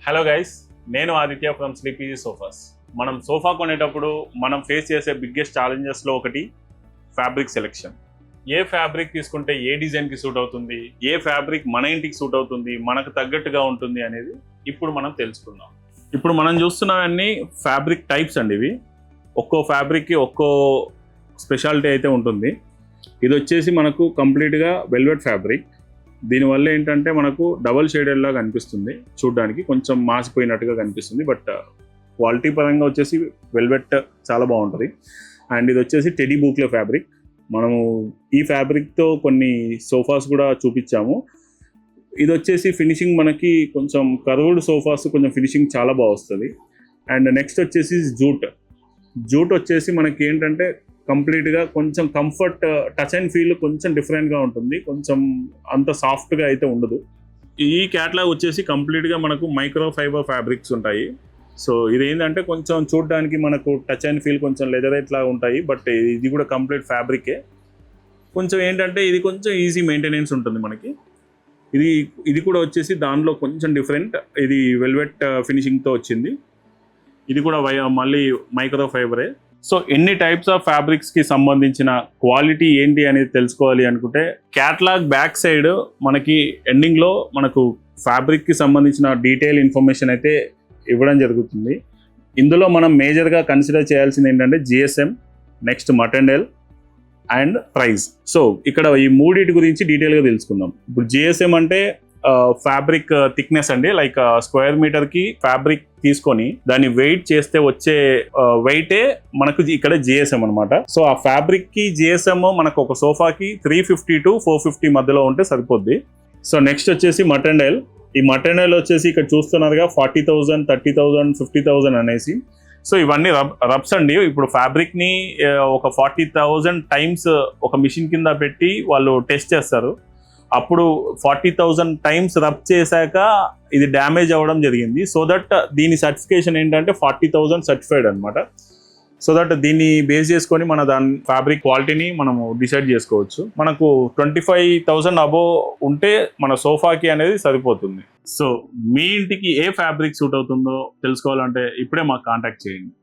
Hello guys, నేను Aditya from sleepy sofas. మనం sofa కొనేటప్పుడు మనం ఫేస్ చేసే బిగ్గెస్ట్ ఛాలెంజెస్లో ఒకటి ఫ్యాబ్రిక్ సెలెక్షన్. ఏ ఫ్యాబ్రిక్ తీసుకుంటే ఏ డిజైన్కి సూట్ అవుతుంది, ఏ ఫ్యాబ్రిక్ మన ఇంటికి సూట్ అవుతుంది, మనకు తగ్గట్టుగా ఉంటుంది అనేది ఇప్పుడు మనం తెలుసుకుందాం. ఇప్పుడు మనం చూస్తున్నవన్నీ ఫ్యాబ్రిక్ టైప్స్ అండి. ఇవి ఒక్కో ఫ్యాబ్రిక్కి ఒక్కో స్పెషాలిటీ అయితే ఉంటుంది. ఇది వచ్చేసి మనకు కంప్లీట్గా వెల్వెట్ ఫ్యాబ్రిక్. దీనివల్ల ఏంటంటే మనకు డబల్ షేడెడ్ లాగా కనిపిస్తుంది, చూడడానికి కొంచెం మాసిపోయినట్టుగా కనిపిస్తుంది. బట్ క్వాలిటీ పరంగా వచ్చేసి వెల్వెట్ చాలా బాగుంటుంది. అండ్ ఇది వచ్చేసి టెడీ బూక్లే ఫ్యాబ్రిక్. మనము ఈ ఫ్యాబ్రిక్తో కొన్ని సోఫాస్ కూడా చూపించాము. ఇది వచ్చేసి ఫినిషింగ్ మనకి కొంచెం కర్వ్డ్ సోఫాస్ కొంచెం ఫినిషింగ్ చాలా బాగా వస్తుంది. అండ్ నెక్స్ట్ వచ్చేసి జూట్ వచ్చేసి మనకి ఏంటంటే కంప్లీట్గా కొంచెం కంఫర్ట్, టచ్ అండ్ ఫీల్ కొంచెం డిఫరెంట్గా ఉంటుంది, కొంచెం అంత సాఫ్ట్గా అయితే ఉండదు. ఈ క్యాట్లాగ్ వచ్చేసి కంప్లీట్గా మనకు మైక్రో ఫైబర్ ఫ్యాబ్రిక్స్ ఉంటాయి. సో ఇది ఏంటంటే కొంచెం చూడడానికి మనకు టచ్ అండ్ ఫీల్ కొంచెం లెదరైట్ లాగా ఉంటాయి. బట్ ఇది కూడా కంప్లీట్ ఫ్యాబ్రికే. కొంచెం ఏంటంటే ఇది కొంచెం ఈజీ మెయింటెనెన్స్ ఉంటుంది మనకి. ఇది కూడా వచ్చేసి దానిలో కొంచెం డిఫరెంట్. ఇది వెల్వెట్ ఫినిషింగ్తో వచ్చింది. ఇది కూడా మళ్ళీ మైక్రో ఫైబరే. సో ఎన్ని టైప్స్ ఆఫ్ ఫ్యాబ్రిక్స్కి సంబంధించిన క్వాలిటీ ఏంటి అనేది తెలుసుకోవాలి అనుకుంటే క్యాటలాగ్ బ్యాక్ సైడ్ మనకి ఎండింగ్లో మనకు ఫ్యాబ్రిక్కి సంబంధించిన డీటెయిల్ ఇన్ఫర్మేషన్ అయితే ఇవ్వడం జరుగుతుంది. ఇందులో మనం మేజర్గా కన్సిడర్ చేయాల్సింది ఏంటంటే జిఎస్ఎం, నెక్స్ట్ మటెండెల్ అండ్ ప్రైస్. సో ఇక్కడ ఈ మూడింటి గురించి డీటెయిల్గా తెలుసుకుందాం. ఇప్పుడు జిఎస్ఎం అంటే ఫ్యాబ్రిక్ థిక్నెస్ అండి. లైక్ స్క్వేర్ మీటర్కి ఫ్యాబ్రిక్ తీసుకొని దాన్ని వెయిట్ చేస్తే వచ్చే వెయిటే మనకు ఇక్కడ జిఎస్ఎం అనమాట. సో ఆ ఫ్యాబ్రిక్ కి జిఎస్ఎం మనకు ఒక సోఫాకి 350 to 450 మధ్యలో ఉంటే సరిపోద్ది. సో నెక్స్ట్ వచ్చేసి మటెండెల్. ఈ మటెండెల్ వచ్చేసి ఇక్కడ చూస్తున్నారుగా 40,000, 30,000, 50,000 అనేసి. సో ఇవన్నీ రబ్స్ అండి. ఇప్పుడు ఫ్యాబ్రిక్ ని ఒక 40,000 టైమ్స్ ఒక మిషన్ కింద పెట్టి వాళ్ళు టెస్ట్ చేస్తారు. అప్పుడు 40,000 టైమ్స్ రబ్ చేశాక ఇది డ్యామేజ్ అవ్వడం జరిగింది. సో దట్ దీని సర్టిఫికేషన్ ఏంటంటే 40,000 సర్టిఫైడ్ అనమాట. సో దట్ దీన్ని బేస్ చేసుకొని మన దాని ఫ్యాబ్రిక్ క్వాలిటీని మనము డిసైడ్ చేసుకోవచ్చు. మనకు 25,000 అబోవ్ ఉంటే మన సోఫాకి అనేది సరిపోతుంది. సో మీ ఇంటికి ఏ ఫ్యాబ్రిక్ సూట్ అవుతుందో తెలుసుకోవాలంటే ఇప్పుడే మాకు కాంటాక్ట్ చేయండి.